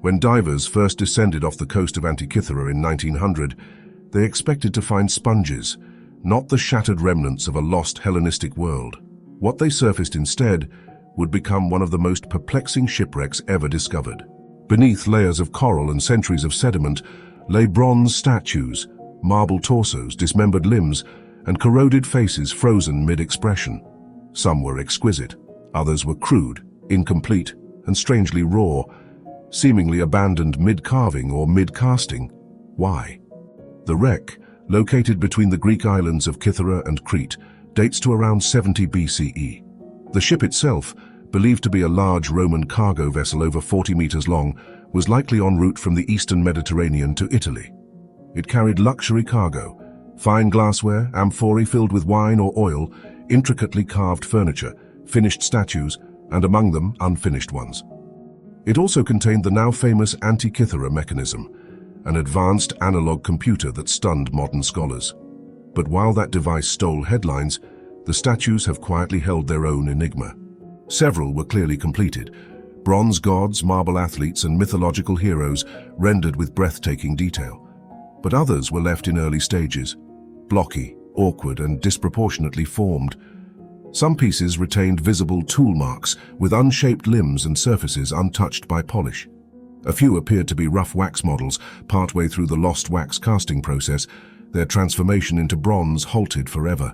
When divers first descended off the coast of Antikythera in 1900, they expected to find sponges, not the shattered remnants of a lost Hellenistic world. What they surfaced instead would become one of the most perplexing shipwrecks ever discovered. Beneath layers of coral and centuries of sediment lay bronze statues, marble torsos, dismembered limbs, and corroded faces frozen mid-expression. Some were exquisite, others were crude, incomplete, and strangely raw, seemingly abandoned mid-carving or mid-casting. Why? The wreck, located between the Greek islands of Kythera and Crete, dates to around 70 BCE. The ship itself, believed to be a large Roman cargo vessel over 40 meters long, was likely en route from the eastern Mediterranean to Italy. It carried luxury cargo, fine glassware, amphorae filled with wine or oil, intricately carved furniture, finished statues, and among them, unfinished ones. It also contained the now famous Antikythera Mechanism, an advanced analog computer that stunned modern scholars. But while that device stole headlines, the statues have quietly held their own enigma. Several were clearly completed, bronze gods, marble athletes, and mythological heroes rendered with breathtaking detail. But others were left in early stages, blocky, awkward, and disproportionately formed. Some pieces retained visible tool marks with unshaped limbs and surfaces untouched by polish. A few appeared to be rough wax models partway through the lost wax casting process. Their transformation into bronze halted forever.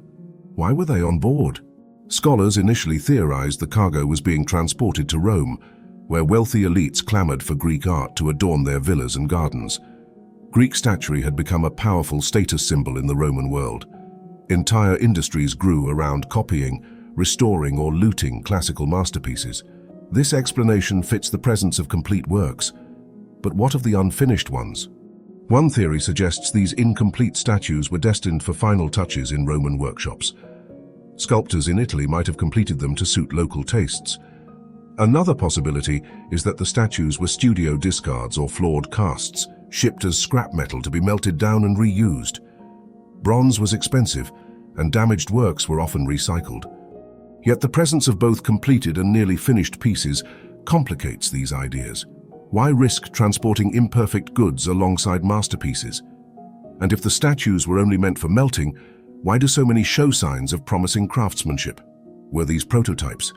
Why were they on board? Scholars initially theorized the cargo was being transported to Rome, where wealthy elites clamored for Greek art to adorn their villas and gardens. Greek statuary had become a powerful status symbol in the Roman world. Entire industries grew around copying, restoring, or looting classical masterpieces. This explanation fits the presence of complete works. But what of the unfinished ones? One theory suggests these incomplete statues were destined for final touches in Roman workshops. Sculptors in Italy might have completed them to suit local tastes. Another possibility is that the statues were studio discards or flawed casts, shipped as scrap metal to be melted down and reused. Bronze was expensive, and damaged works were often recycled. Yet the presence of both completed and nearly finished pieces complicates these ideas. Why risk transporting imperfect goods alongside masterpieces? And if the statues were only meant for melting, why do so many show signs of promising craftsmanship? Were these prototypes?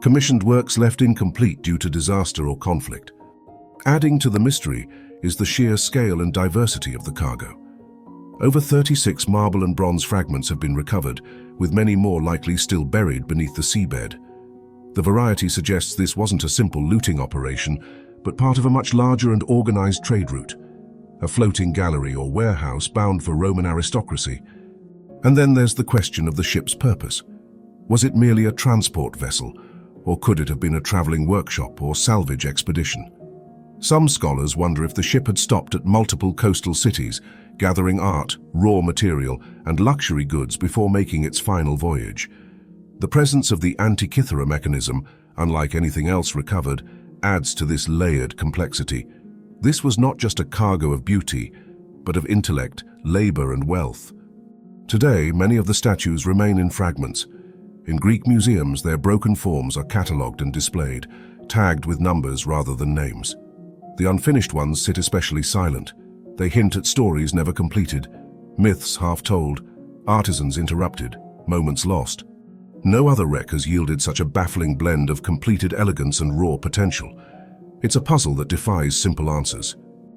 Commissioned works left incomplete due to disaster or conflict? Adding to the mystery is the sheer scale and diversity of the cargo. Over 36 marble and bronze fragments have been recovered, with many more likely still buried beneath the seabed. The variety suggests this wasn't a simple looting operation, but part of a much larger and organized trade route, a floating gallery or warehouse bound for Roman aristocracy. And then there's the question of the ship's purpose. Was it merely a transport vessel, or could it have been a traveling workshop or salvage expedition? Some scholars wonder if the ship had stopped at multiple coastal cities, gathering art, raw material, and luxury goods before making its final voyage. The presence of the Antikythera Mechanism, unlike anything else recovered, adds to this layered complexity. This was not just a cargo of beauty, but of intellect, labor, and wealth. Today, many of the statues remain in fragments. In Greek museums, their broken forms are catalogued and displayed, tagged with numbers rather than names. The unfinished ones sit especially silent. They hint at stories never completed, myths half told, artisans interrupted, moments lost. No other wreck has yielded such a baffling blend of completed elegance and raw potential. It's a puzzle that defies simple answers.